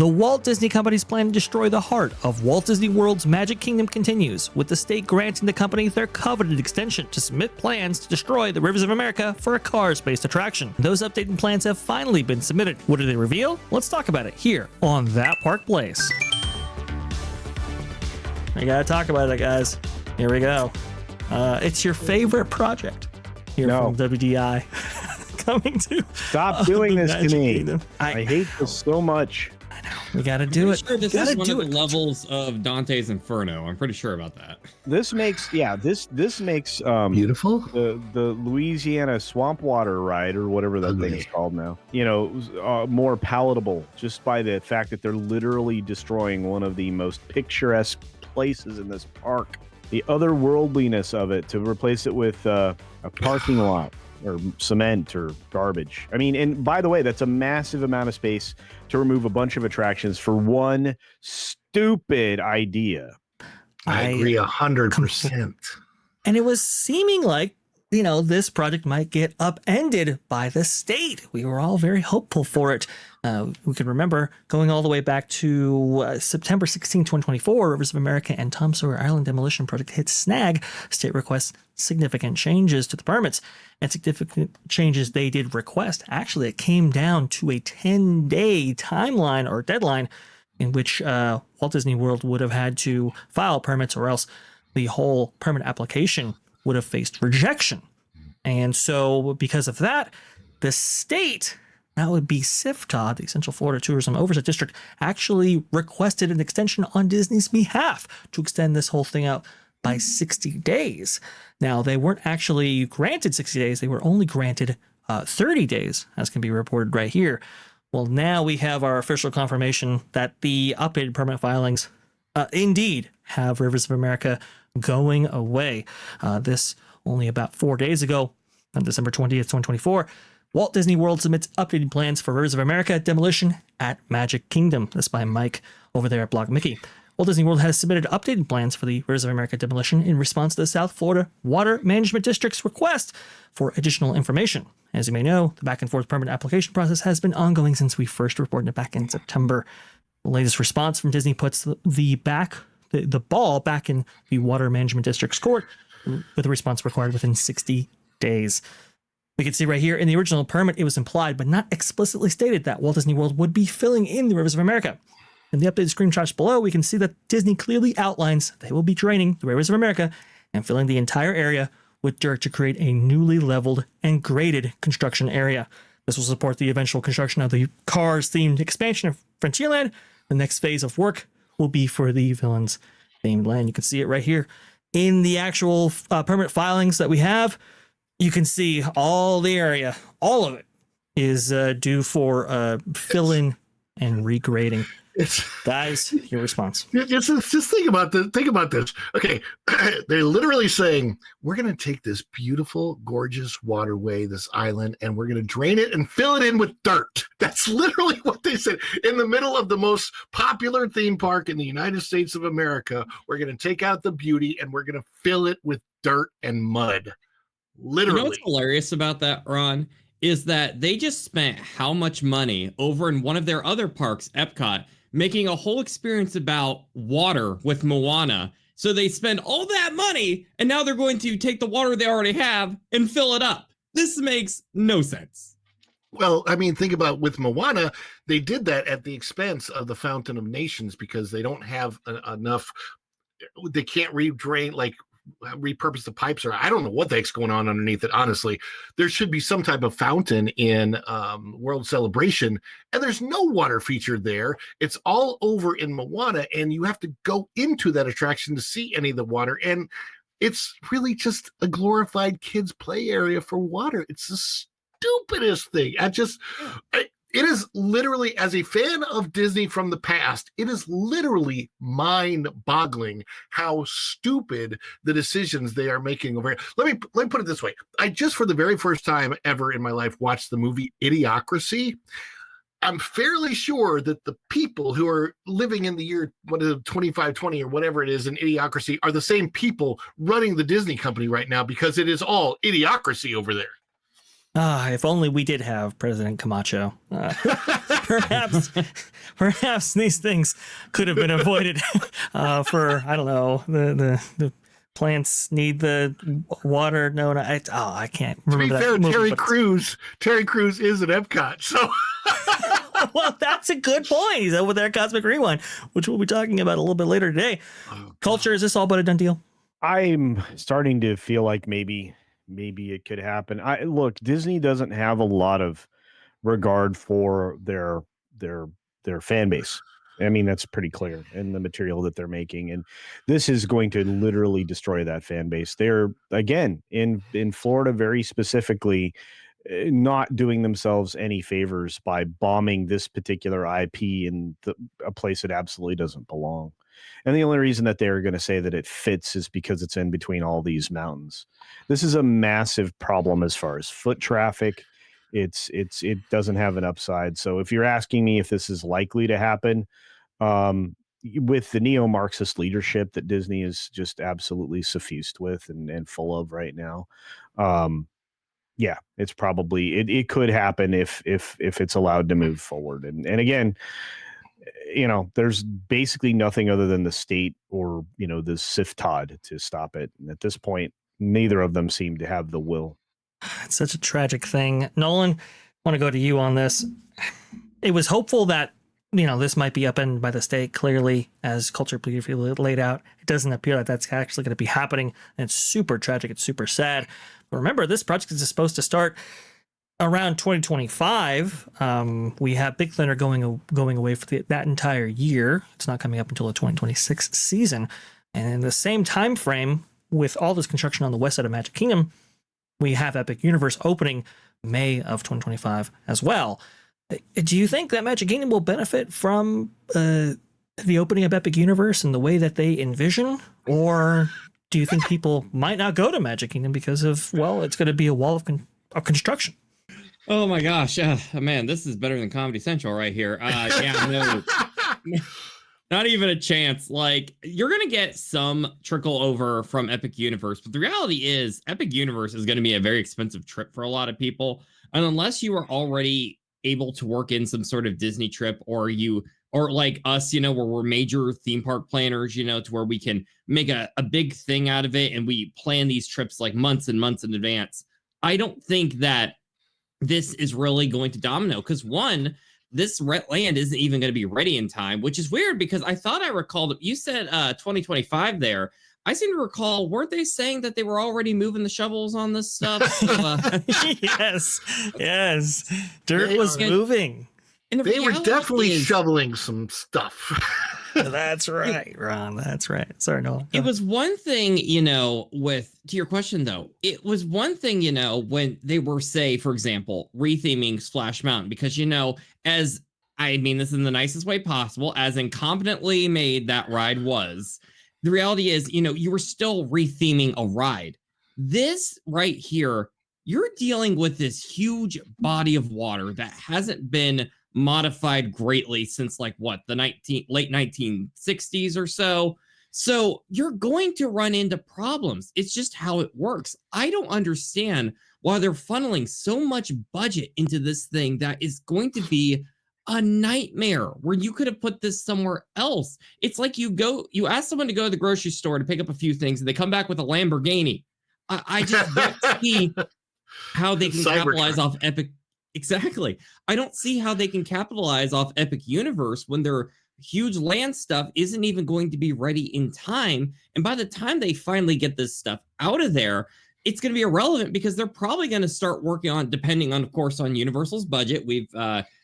The Walt Disney Company's plan to destroy the heart of Walt Disney World's Magic Kingdom continues, with the state granting the company their coveted extension to submit plans to destroy the Rivers of America for a Cars-based attraction. Those updated plans have finally been submitted. What do they reveal? Let's talk about it here on That Park Place. I gotta talk about it, guys. Here we go. It's your favorite project here from WDI. Coming to Stop doing this to me. Kingdom. I hate this so much. I know. We gotta do it. Sure, this is one of the it. levels of Dante's Inferno. I'm pretty sure about that. This makes this makes beautiful the Louisiana swamp water ride or whatever that thing is called now. You know, more palatable just by the fact that they're literally destroying one of the most picturesque places in this park. The otherworldliness of it to replace it with a parking lot or cement or garbage. I mean, and by the way, that's a massive amount of space to remove a bunch of attractions for one stupid idea. I agree 100%. And it was seeming like, you know, this project might get upended by the state. We were all very hopeful for it. We can remember going all the way back to September 16, 2024, Rivers of America and Tom Sawyer Island demolition project hit snag. State requests significant changes to the permits, and significant changes they did request. Actually, it came down to a 10-day timeline or deadline in which Walt Disney World would have had to file permits, or else the whole permit application would have faced rejection. And so because of that, the state, that would be CFTOD, the Central Florida Tourism Oversight District, actually requested an extension on Disney's behalf to extend this whole thing out by 60 days. Now, they weren't actually granted 60 days. They were only granted 30 days, as can be reported right here. Well, now we have our official confirmation that the updated permit filings indeed have Rivers of America going away. This only about 4 days ago, on December 20th, 2024, Walt Disney World submits updated plans for Rivers of America demolition at Magic Kingdom. This by Mike over there at Blog Mickey. Walt Disney World has submitted updated plans for the Rivers of America demolition in response to the South Florida Water Management District's request for additional information. As you may know, the back and forth permit application process has been ongoing since we first reported it back in September. The latest response from Disney puts the ball back in the Water Management District's court, with a response required within 60 days. We can see right here in the original permit, it was implied but not explicitly stated that Walt Disney World would be filling in the Rivers of America. In the updated screenshots below, we can see that Disney clearly outlines they will be draining the Rivers of America and filling the entire area with dirt to create a newly leveled and graded construction area. This will support the eventual construction of the Cars-themed expansion of Frontierland. The next phase of work will be for the Villains-themed land. You can see it right here. In the actual permit filings that we have, you can see all the area, all of it is due for fill-in and regrading. Guys, your response. Just think about this. Think about this. Okay, they're literally saying, we're going to take this beautiful, gorgeous waterway, this island, and we're going to drain it and fill it in with dirt. That's literally what they said. In the middle of the most popular theme park in the United States of America, we're going to take out the beauty and we're going to fill it with dirt and mud. Literally. You know what's hilarious about that, Ron, is that they just spent how much money over in one of their other parks, Epcot, making a whole experience about water with Moana. So they spend all that money, and now they're going to take the water they already have and fill it up. This makes no sense. Well, I mean, think about with Moana, they did that at the expense of the Fountain of Nations because they don't have enough. They can't redrain, like repurpose the pipes, or I don't know what the heck's going on underneath it. Honestly, there should be some type of fountain in World Celebration, and there's no water featured there. It's all over in Moana, and you have to go into that attraction to see any of the water, and it's really just a glorified kids play area for water. It's the stupidest thing. It is literally, as a fan of Disney from the past, it is literally mind-boggling how stupid the decisions they are making over here. Let me put it this way. I just, for the very first time ever in my life, watched the movie Idiocracy. I'm fairly sure that the people who are living in the year 2520 or whatever it is in Idiocracy are the same people running the Disney company right now, because it is all idiocracy over there. If only we did have President Camacho. Perhaps these things could have been avoided. For I don't know, the plants need the water. No, I can't remember to be fair, that movie, Terry Crews is at Epcot, so. Well, that's a good point. He's over there at Cosmic Rewind, which we'll be talking about a little bit later today. Culture, is this all but a done deal? I'm starting to feel like maybe it could happen. Look, Disney doesn't have a lot of regard for their fan base. I mean, that's pretty clear in the material that they're making, and this is going to literally destroy that fan base. They're, again, in Florida very specifically, not doing themselves any favors by bombing this particular IP in a place it absolutely doesn't belong. And the only reason that they're going to say that it fits is because it's in between all these mountains. This is a massive problem as far as foot traffic. It doesn't have an upside. So if you're asking me if this is likely to happen, with the neo-Marxist leadership that Disney is just absolutely suffused with and full of right now, yeah, it's probably it could happen if it's allowed to move forward. And again, there's basically nothing other than the state or the CFTOD to stop it. And at this point, neither of them seem to have the will. It's such a tragic thing. Nolan, I want to go to you on this. It was hopeful that this might be upended by the state. Clearly, as Culture briefly laid out, it doesn't appear that that's actually going to be happening. And it's super tragic. It's super sad. But remember, this project is supposed to start around 2025. We have Big Thunder going away for that entire year. It's not coming up until the 2026 season. And in the same time frame, with all this construction on the west side of Magic Kingdom, we have Epic Universe opening May of 2025 as well. Do you think that Magic Kingdom will benefit from the opening of Epic Universe and the way that they envision? Or do you think people might not go to Magic Kingdom because of, it's going to be a wall of construction? Oh my gosh, man, this is better than Comedy Central right here. No, not even a chance. Like, you're gonna get some trickle over from Epic Universe, but the reality is Epic Universe is going to be a very expensive trip for a lot of people, and unless you are already able to work in some sort of Disney trip, or like us, where we're major theme park planners, to where we can make a big thing out of it, and we plan these trips like months and months in advance. I don't think that this is really going to domino, because one, this land isn't even going to be ready in time, which is weird because I thought I recalled you said 2025 there. I seem to recall, weren't they saying that they were already moving the shovels on this stuff? So, yes. Dirt was moving. And they were definitely shoveling some stuff. That's right, Ron. That's right. Sorry, Noel. It was one thing, to your question, though, it was one thing, when they were, say, for example, retheming Splash Mountain, because, as I mean this in the nicest way possible, as incompetently made that ride was, the reality is, you were still retheming a ride. This right here, you're dealing with this huge body of water that hasn't been modified greatly since the late 1960s or so. So you're going to run into problems. It's just how it works. I don't understand why they're funneling so much budget into this thing that is going to be a nightmare, where you could have put this somewhere else. It's like you ask someone to go to the grocery store to pick up a few things and they come back with a Lamborghini. I just don't see how they can capitalize off Epic. Exactly. I don't see how they can capitalize off Epic Universe when their huge land stuff isn't even going to be ready in time. And by the time they finally get this stuff out of there, it's going to be irrelevant, because they're probably going to start working on, depending on, of course, on Universal's budget.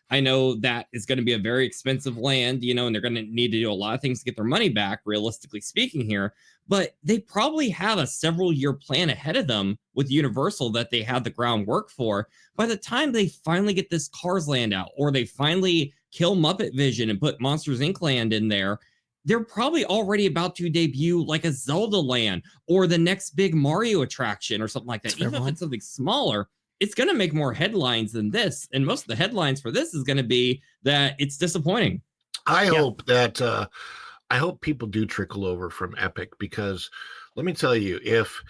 I know that is going to be a very expensive land, and they're going to need to do a lot of things to get their money back, realistically speaking here. But they probably have a several-year plan ahead of them with Universal that they have the groundwork for. By the time they finally get this Cars Land out, or they finally kill Muppet Vision and put Monsters Inc. land in there, they're probably already about to debut like a Zelda land or the next big Mario attraction or something like that. Even if it's something smaller, it's going to make more headlines than this. And most of the headlines for this is going to be that it's disappointing. I hope people do trickle over from Epic, because let me tell you, if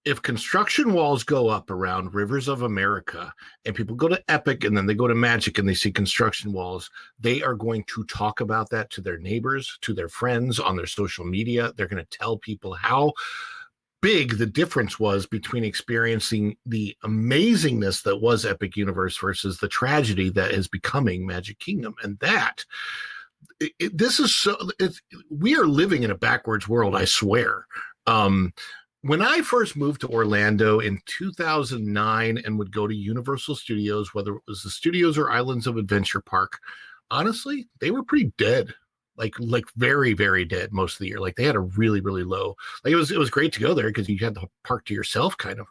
if construction walls go up around Rivers of America and people go to Epic and then they go to Magic and they see construction walls, they are going to talk about that to their neighbors, to their friends on their social media. They're going to tell people how big the difference was between experiencing the amazingness that was Epic Universe versus the tragedy that is becoming Magic Kingdom. And that this is so we are living in a backwards world, I swear. When I first moved to Orlando in 2009 and would go to Universal Studios, whether it was the studios or Islands of Adventure Park, honestly, they were pretty dead. Like very, very dead most of the year. Like they had a really, really low. Like it was great to go there because you had the park to yourself, kind of.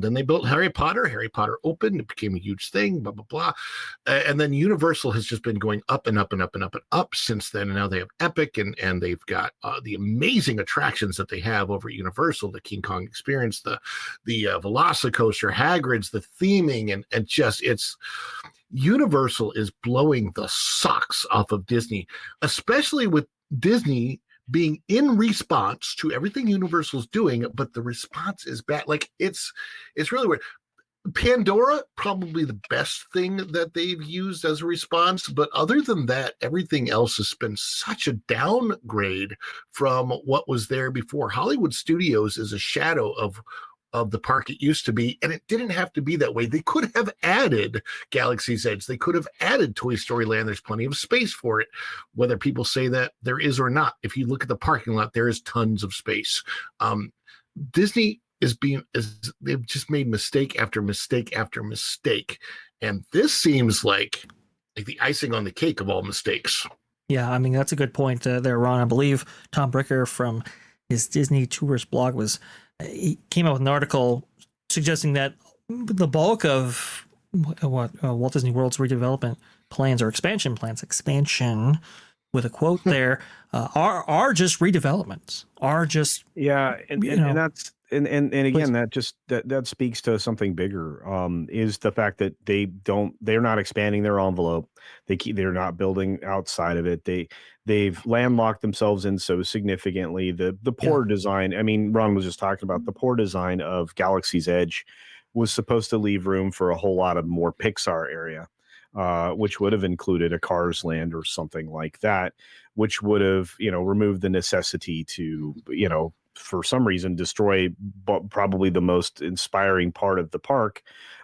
Then they built Harry Potter. Harry Potter opened. It became a huge thing. Blah blah blah. And then Universal has just been going up and up and up and up and up since then. And now they have Epic and they've got the amazing attractions that they have over at Universal, the King Kong Experience, the Velocicoaster, Hagrid's, the theming, and just it's. Universal is blowing the socks off of Disney, especially with Disney being in response to everything Universal's doing, but the response is bad. Like it's really weird. Pandora, probably the best thing that they've used as a response, but other than that, everything else has been such a downgrade from what was there before. Hollywood Studios is a shadow of the park it used to be, and it didn't have to be that way. They could have added Galaxy's Edge. They could have added Toy Story Land. There's plenty of space for it, whether people say that there is or not. If you look at the parking lot, there is tons of space. Disney they've just made mistake after mistake after mistake, and this seems like the icing on the cake of all mistakes. Yeah, I mean, that's a good point there, Ron. I believe Tom Bricker from his Disney Tours blog he came out with an article suggesting that the bulk of what Walt Disney World's redevelopment plans or expansion with a quote there, are just redevelopments, are just and that's and again that speaks to something bigger, is the fact that they're not expanding their envelope. They're not building outside of it. They've landlocked themselves in so significantly. The poor design. I mean, Ron was just talking about the poor design of Galaxy's Edge was supposed to leave room for a whole lot of more Pixar area, which would have included a Cars Land or something like that, which would have removed the necessity to for some reason destroy probably the most inspiring part of the park.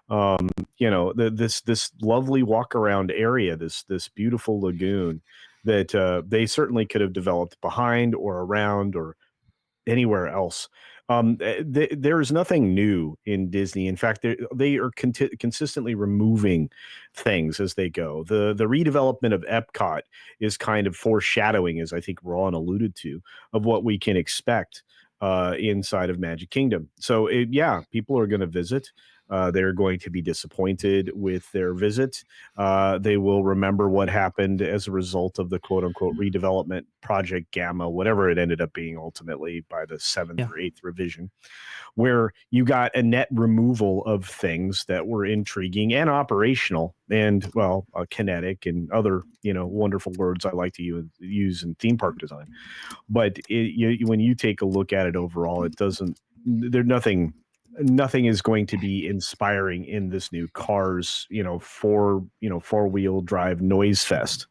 This lovely walk around area, this beautiful lagoon that they certainly could have developed behind or around or anywhere else. There is nothing new in Disney. In fact, they are consistently removing things as they go. The redevelopment of Epcot is kind of foreshadowing, as I think Ron alluded to, of what we can expect inside of Magic Kingdom. So people are going to visit. They're going to be disappointed with their visit. They will remember what happened as a result of the quote unquote redevelopment Project Gamma, whatever it ended up being ultimately by the 7th or 8th revision, where you got a net removal of things that were intriguing and operational and kinetic and other, wonderful words I like to use in theme park design. But when you take a look at it overall, nothing is going to be inspiring in this new Cars, four-wheel drive noise fest.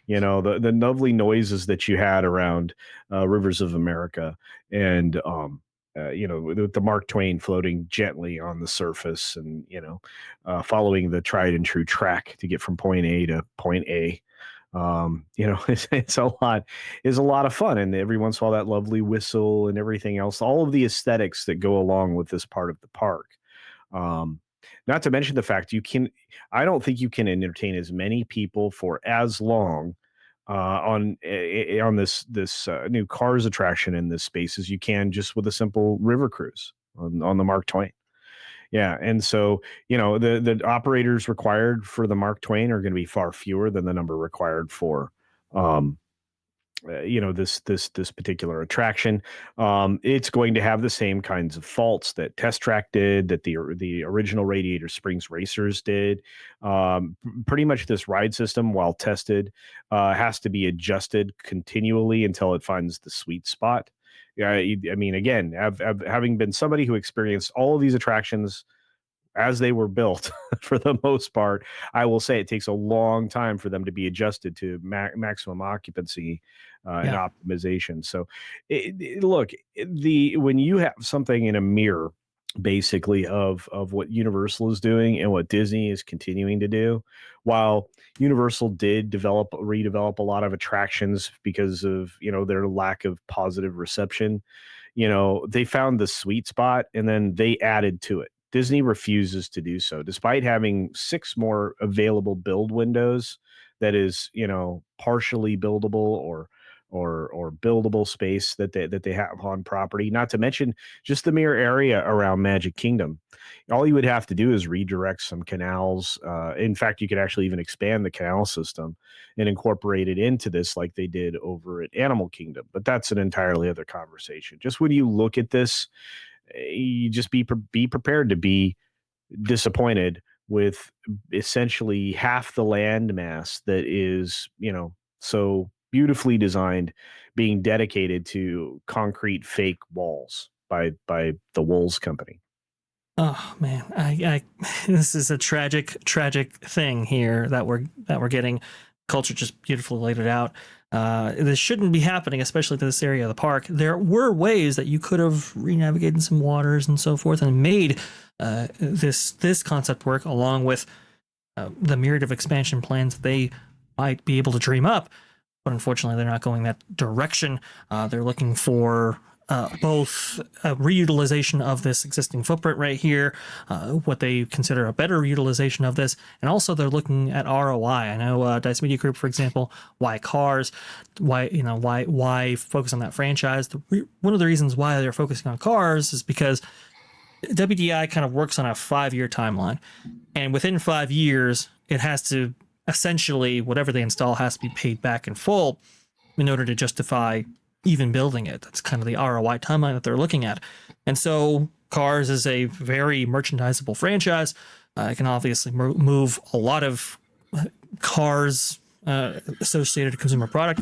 The lovely noises that you had around Rivers of America and with the Mark Twain floating gently on the surface and following the tried and true track to get from point A to point A. It's a lot of fun, and every once in a while that lovely whistle and everything else, all of the aesthetics that go along with this part of the park. Not to mention the fact I don't think you can entertain as many people for as long on this new Cars attraction in this space as you can just with a simple river cruise on the Mark Twain. Yeah. And so, the operators required for the Mark Twain are going to be far fewer than the number required for, this particular attraction. It's going to have the same kinds of faults that Test Track did, that the original Radiator Springs Racers did. Pretty much this ride system, while tested, has to be adjusted continually until it finds the sweet spot. Yeah, I mean, again, having been somebody who experienced all of these attractions as they were built for the most part, I will say it takes a long time for them to be adjusted to maximum occupancy and Yeah. optimization. So look, when you have something in a mirror basically of what Universal is doing and what Disney is continuing to do, while Universal did redevelop a lot of attractions because of, their lack of positive reception, they found the sweet spot and then they added to it. Disney refuses to do so, despite having 6 more available build windows. That is, partially buildable or buildable space that they have on property. Not to mention just the mere area around Magic Kingdom. All you would have to do is redirect some canals. In fact, you could actually even expand the canal system and incorporate it into this, like they did over at Animal Kingdom. But that's an entirely other conversation. Just when you look at this, you just be prepared to be disappointed with essentially half the land mass that is, so beautifully designed, being dedicated to concrete fake walls by the Wolves Company. Oh man, I this is a tragic thing here that we're getting. Culture just beautifully laid it out. This shouldn't be happening, especially to this area of the park. There were ways that you could have renavigated some waters and so forth and made this concept work, along with the myriad of expansion plans that they might be able to dream up. But unfortunately, they're not going that direction. They're looking for both a reutilization of this existing footprint right here, what they consider a better utilization of this, and also they're looking at ROI. I know Dice Media Group, for example, why cars, why focus on that franchise. One of the reasons why they're focusing on cars is because WDI kind of works on a 5-year timeline, and within 5 years, it has to essentially, whatever they install has to be paid back in full in order to justify even building it. That's kind of the ROI timeline that they're looking at. And so Cars is a very merchandisable franchise. It can obviously move a lot of cars associated consumer product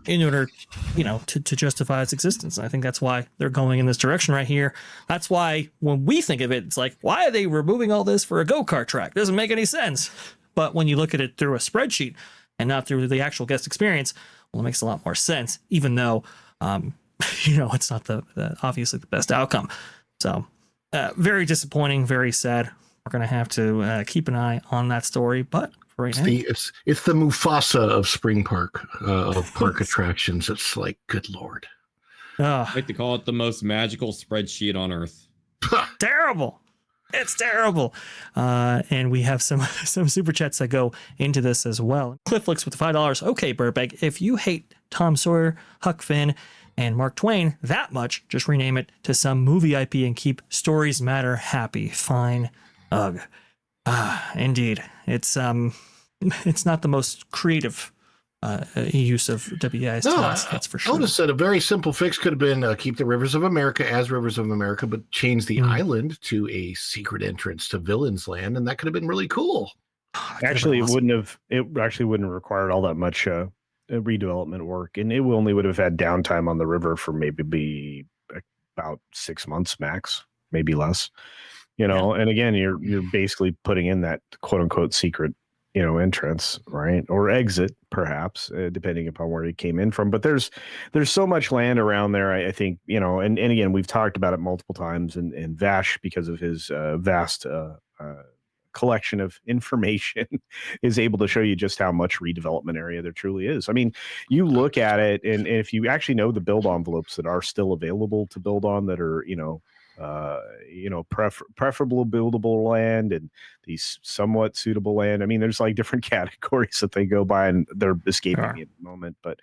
in order, to justify its existence. And I think that's why they're going in this direction right here. That's why when we think of it, it's like, why are they removing all this for a go-kart track? Doesn't make any sense. But when you look at it through a spreadsheet and not through the actual guest experience, well, it makes a lot more sense, even though, it's not obviously the best outcome. So very disappointing, very sad. We're going to have to keep an eye on that story. But for right now, it's the Mufasa of Spring Park, of park attractions. It's like, good Lord. I like to call it the most magical spreadsheet on earth. Terrible. It's terrible. And we have some super chats that go into this as well. Clifflix with the $5. Okay, Burbank, if you hate Tom Sawyer, Huck Finn, and Mark Twain that much, just rename it to some movie IP and keep Stories Matter happy. Fine. Ugh. Indeed. It's not the most creative use of WIS. That's for sure. I would have said a very simple fix could have been keep the Rivers of America as Rivers of America, but change the island to a secret entrance to Villain's Land, and that could have been really cool. Actually, awesome. It wouldn't have required all that much redevelopment work, and it only would have had downtime on the river for maybe about 6 months max, maybe less. And again, you're basically putting in that quote unquote secret entrance, right? Or exit, perhaps, depending upon where you came in from. But there's so much land around there, I think, and again, we've talked about it multiple times, and Vash, because of his vast collection of information, is able to show you just how much redevelopment area there truly is. I mean, you look at it, and if you actually know the build envelopes that are still available to build on, that are, preferable buildable land and these somewhat suitable land. I mean, there's like different categories that they go by, and they're escaping me at the moment. But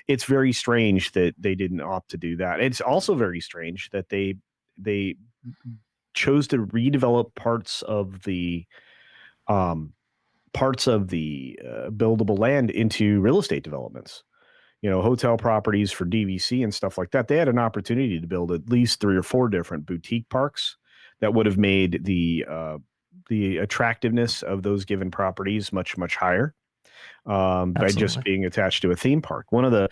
it's very strange that they didn't opt to do that. It's also very strange that they chose to redevelop parts of the buildable land into real estate developments. Hotel properties for DVC and stuff like that. They had an opportunity to build at least 3 or 4 different boutique parks that would have made the attractiveness of those given properties much, much higher. by just being attached to a theme park. One of the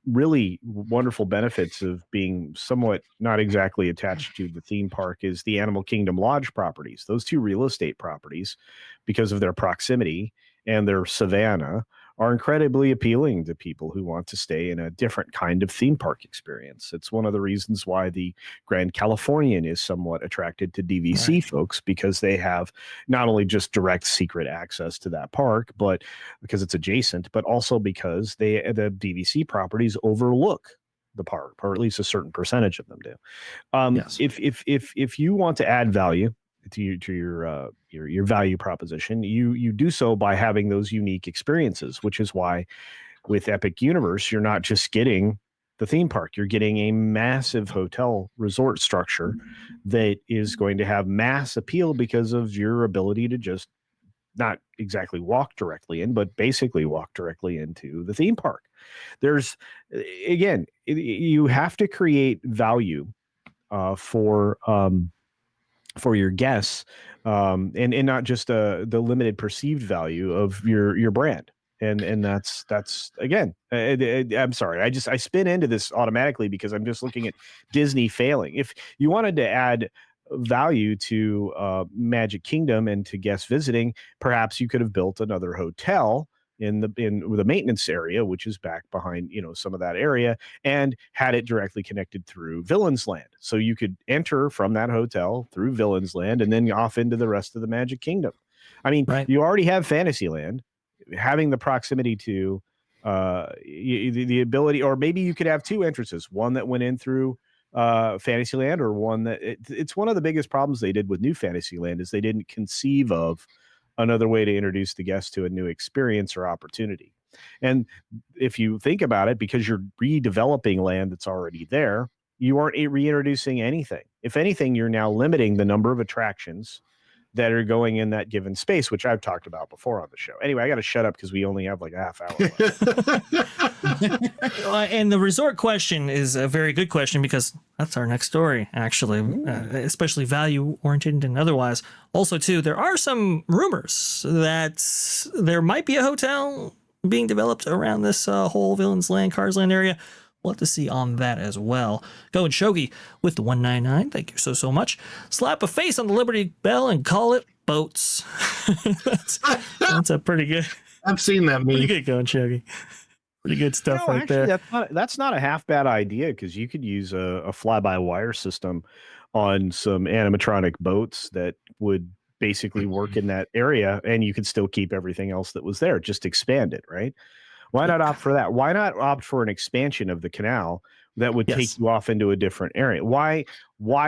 really wonderful benefits of being somewhat not exactly attached to the theme park is the Animal Kingdom Lodge properties. Those two real estate properties, because of their proximity and their savanna, are incredibly appealing to people who want to stay in a different kind of theme park experience. It's one of the reasons why the Grand Californian is somewhat attracted to DVC folks, because they have not only just direct secret access to that park, but because it's adjacent, but also because the DVC properties overlook the park, or at least a certain percentage of them do. If you want to add value to your value proposition, you do so by having those unique experiences, which is why with Epic Universe, you're not just getting the theme park, you're getting a massive hotel resort structure that is going to have mass appeal because of your ability to just not exactly walk directly in, but basically walk directly into the theme park. There's, again, you have to create value for your guests, and not just the limited perceived value of your brand. And that's again, I'm sorry, I spin into this automatically because I'm just looking at Disney failing. If you wanted to add value to Magic Kingdom and to guests visiting, perhaps you could have built another hotel in the maintenance area, which is back behind, some of that area, and had it directly connected through Villains Land. So you could enter from that hotel through Villains Land and then off into the rest of the Magic Kingdom. I mean, you already have Fantasyland. Having the proximity to the ability, or maybe you could have two entrances, one that went in through Fantasyland, or one that it's one of the biggest problems they did with New Fantasyland is they didn't conceive of another way to introduce the guests to a new experience or opportunity. And if you think about it, because you're redeveloping land that's already there, you aren't reintroducing anything. If anything, you're now limiting the number of attractions that are going in that given space, which I've talked about before on the show. Anyway, I got to shut up because we only have like a half hour left. And the resort question is a very good question, because that's our next story, actually, especially value oriented and otherwise. Also, too, there are some rumors that there might be a hotel being developed around this whole Villains Land, Cars Land area. We'll have to see on that as well. Going Shogi with the 199. Thank you so much. Slap a face on the Liberty Bell and call it boats. that's a pretty good. I've seen that meme. Pretty good going Shogi. Pretty good stuff there. That's not a half bad idea, because you could use a fly-by-wire system on some animatronic boats that would basically work in that area, and you could still keep everything else that was there. Just expand it, right? Why not opt for that? Why not opt for an expansion of the canal that would take you off into a different area? Why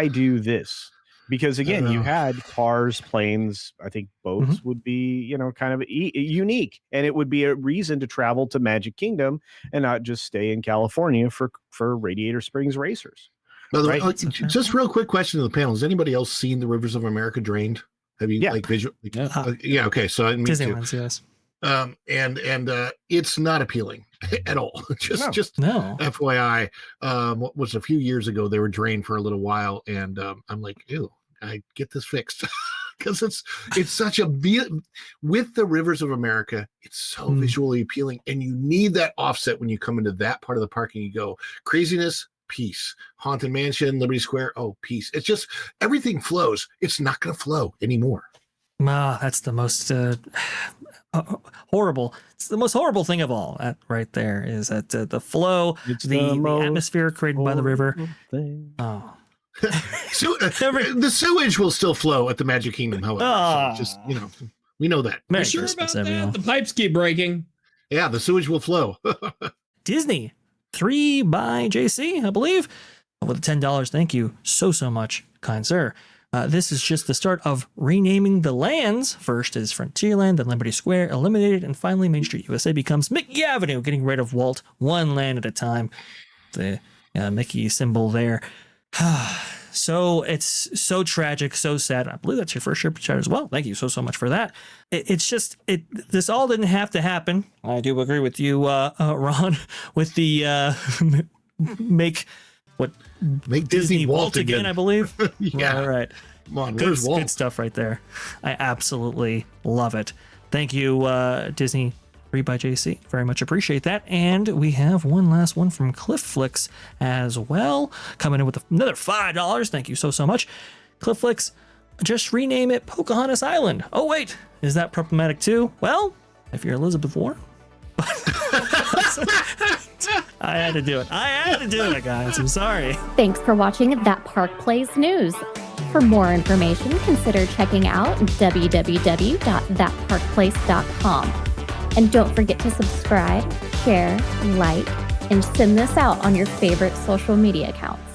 do this? Because again, you had cars, planes, I think boats would be, kind of unique, and it would be a reason to travel to Magic Kingdom and not just stay in California for Radiator Springs racers. Right? Just real quick question to the panel. Has anybody else seen the Rivers of America drained? Have you visual? Yeah. Okay. So me too. Yes. And it's not appealing at all. Just no. FYI, what was a few years ago, they were drained for a little while, and I'm like, ew, I get this fixed. Because it's such with the Rivers of America, it's so visually appealing, and you need that offset when you come into that part of the park and you go craziness, peace, Haunted Mansion, Liberty Square, peace. It's just everything flows. It's not going to flow anymore. That's the most horrible. It's the most horrible thing of all. That right there is that the flow, the atmosphere created by the river. Oh. The sewage will still flow at the Magic Kingdom, however. So just we know that. Merry Christmas, everyone. The pipes keep breaking. Yeah, the sewage will flow. Disney 3 by JC, I believe, with $10. Thank you so much, kind sir. This is just the start of renaming the lands. First is Frontierland, then Liberty Square, eliminated, and finally Main Street USA becomes Mickey Avenue, getting rid of Walt one land at a time. The Mickey symbol there. So it's so tragic, so sad. I believe that's your first Super Chat as well. Thank you so much for that. This all didn't have to happen. I do agree with you, Ron, with the make Disney Walt again, I believe. Yeah. All right. Come on, where's Walt? Good stuff right there. I absolutely love it. Thank you, Disney 3 by JC. Very much appreciate that. And we have one last one from Cliff Flicks as well, coming in with another $5. Thank you so much. Cliff Flicks, just rename it Pocahontas Island. Oh, wait, is that problematic too? Well, if you're Elizabeth Warren. I had to do it. Guys. I'm sorry. Thanks for watching That Park Plays News. For more information, consider checking out www.thatparkplace.com. And don't forget to subscribe, share, like, and send this out on your favorite social media accounts.